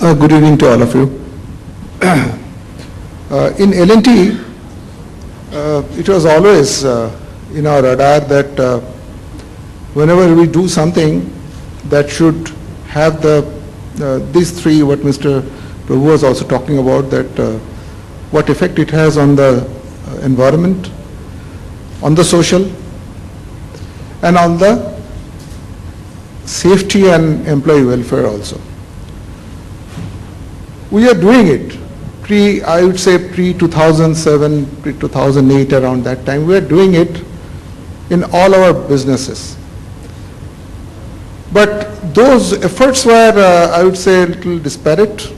Good evening to all of you. In L&T, it was always in our radar that whenever we do something that should have these three, what Mr. Prabhu was also talking about, that what effect it has on the environment, on the social, and on the safety and employee welfare also. We are doing it I would say pre-2007, pre-2008, around that time. We are doing it in all our businesses. But those efforts were, I would say, a little disparate.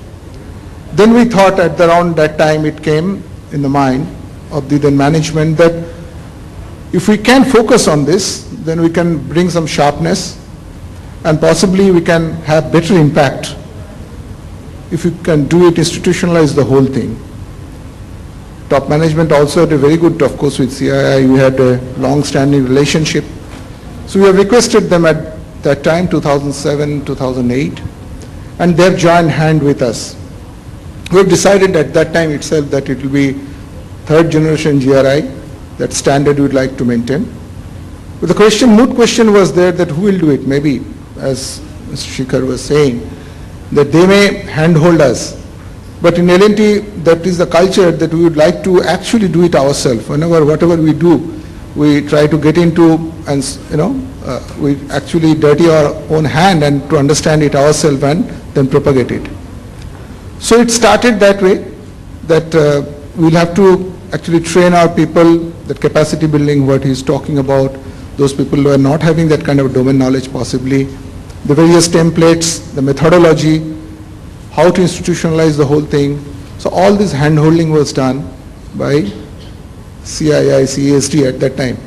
Then we thought at around that time it came in the mind of the then management that if we can focus on this, then we can bring some sharpness and possibly we can have better impact if you can do it, institutionalize the whole thing. Top management also had a very good, of course, with CII. We had a long-standing relationship. So we have requested them at that time, 2007, 2008, and they have joined hand with us. We have decided at that time itself that it will be third generation GRI, that standard we would like to maintain. But the moot question was there that who will do it? Maybe, as Mr. Shikhar was saying, that they may handhold us. But in L&T, that is the culture that we would like to actually do it ourselves. Whatever we do, we try to get into and, we actually dirty our own hand and to understand it ourselves and then propagate it. So it started that way, that we'll have to actually train our people, that capacity building, what he's talking about, those people who are not having that kind of domain knowledge possibly, the various templates, the methodology, how to institutionalize the whole thing. So all this hand-holding was done by CII-ITC at that time.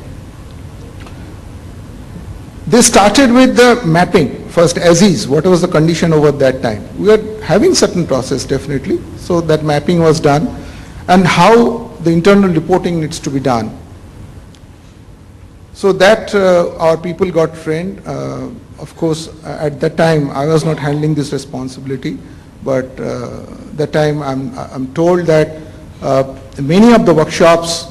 They started with the mapping, first as is, what was the condition over that time. We were having certain process definitely, so that mapping was done, and how the internal reporting needs to be done. So that our people got trained. Of course, at that time, I was not handling this responsibility, but that time I'm told that many of the workshops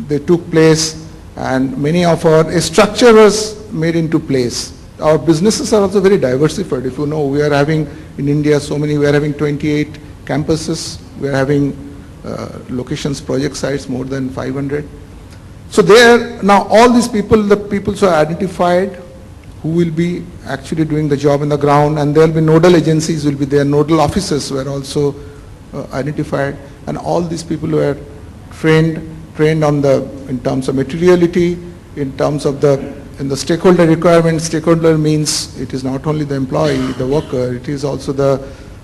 they took place, and many of our structure was made into place. Our businesses are also very diversified. If you know, we are having in India we are having 28 campuses, we are having locations, project sites, more than 500. So there, now all these people, the people who are identified, who will be actually doing the job on the ground, and there will be nodal agencies will be there, nodal officers were also identified, and all these people were trained on in terms of materiality, in terms of in the stakeholder requirements. Stakeholder means it is not only the employee, the worker, it is also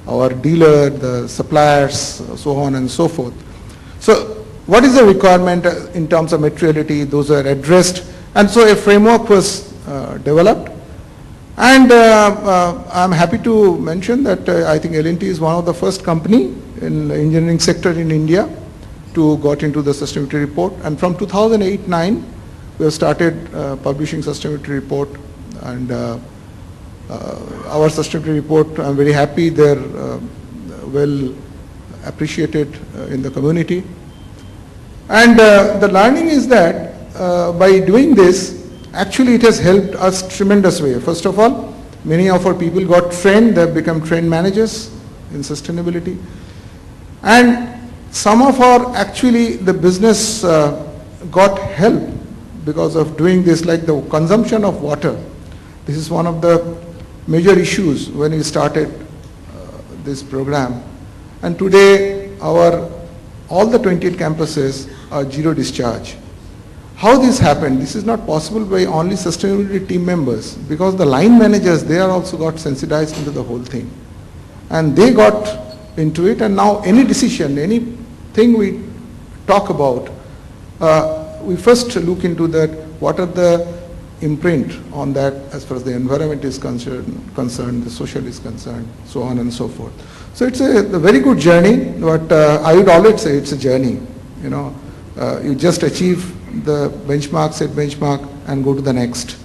our dealer, the suppliers, so on and so forth. So what is the requirement in terms of materiality? Those are addressed, and so a framework was developed. And I'm happy to mention that I think L&T is one of the first company in the engineering sector in India to got into the sustainability report. And from 2008-09, we have started publishing sustainability report. And our sustainability report, I'm very happy, they're well appreciated in the community. And the learning is that by doing this, actually it has helped us tremendous way. First of all, many of our people got trained, they have become trained managers in sustainability. And some of the business got help because of doing this, like the consumption of water. This is one of the major issues when we started this program. And today, all the 28 campuses are zero discharge. How this happened? This is not possible by only sustainability team members, because the line managers, they are also got sensitized into the whole thing. And they got into it, and now any decision, anything we talk about, we first look into that, what are the imprint on that as far as the environment is concerned, the social is concerned, so on and so forth. So it's a very good journey, but I would always say it's a journey. You just achieve the benchmark, set benchmark, and go to the next.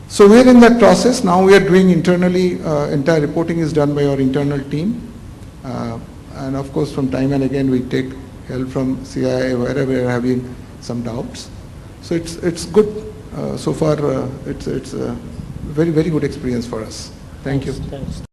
So we are in that process. Now we are doing internally, entire reporting is done by our internal team. And of course, from time and again, we take help from CII wherever we are having some doubts. So it's good. So far, it's a very, very good experience for us. Thank you. Thanks.